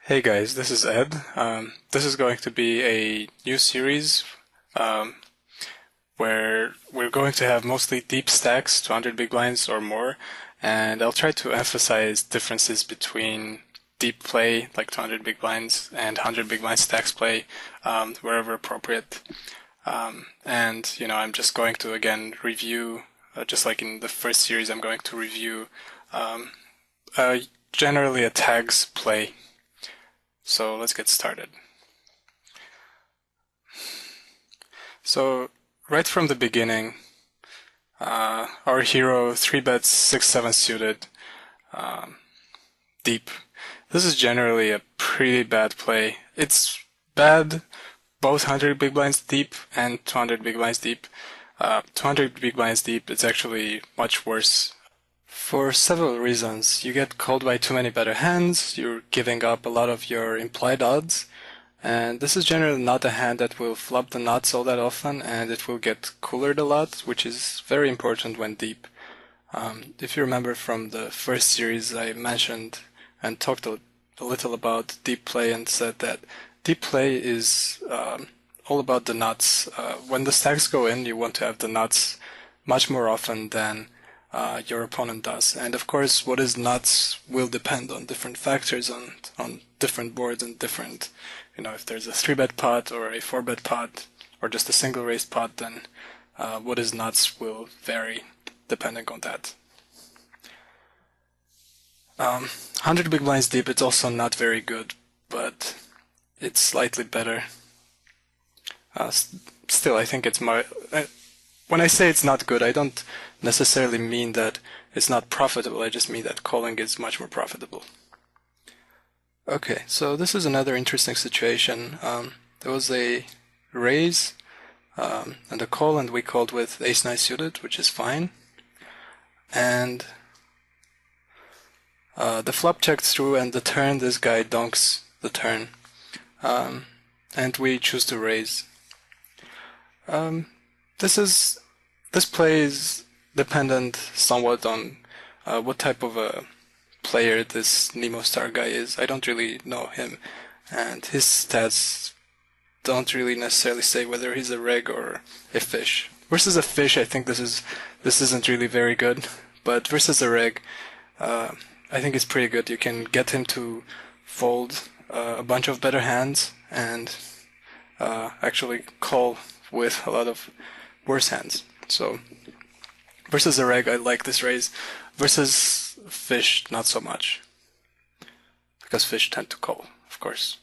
Hey guys, this is Ed. This is going to be a new series um, where we're going to have mostly deep stacks, 200 big blinds or more, and I'll try to emphasize differences between deep play, like 200 big blinds, and 100 big blind stacks play, wherever appropriate. I'm just going to again review, just like in the first series, I'm going to review um, generally a tags play. So let's get started. So right from the beginning, our hero 3-bets 6-7 suited deep. This is generally a pretty bad play. It's bad both 100 big blinds deep and 200 big blinds deep. 200 big blinds deep, it's actually much worse for several reasons. You get called by too many better hands, you're giving up a lot of your implied odds, and this is generally not a hand that will flop the nuts all that often, and it will get coolered a lot, which is very important when deep. If you remember from the first series, I mentioned and talked a little about deep play and said that deep play is all about the nuts. When the stacks go in, you want to have the nuts much more often than your opponent does. And of course, what is nuts will depend on different factors on different boards and different, if there's a 3-bet pot or a 4-bet pot or just a single raised pot, then what is nuts will vary depending on that. 100 big blinds deep, it's also not very good, but it's slightly better. Still, I think it's when I say it's not good, I don't necessarily mean that it's not profitable, I just mean that calling is much more profitable. Okay, so this is another interesting situation. There was a raise and a call, and we called with ace-9 suited, which is fine. And the flop checked through, and the turn, this guy donks the turn. And we choose to raise. This play is dependent somewhat on what type of a player this Nemo Star guy is. I don't really know him, and his stats don't really necessarily say whether he's a reg or a fish. Versus a fish, I think this isn't really very good, but versus a reg, I think it's pretty good. You can get him to fold a bunch of better hands and actually call with a lot of worse hands. So versus a reg, I like this raise. Versus fish, not so much, because fish tend to call, of course.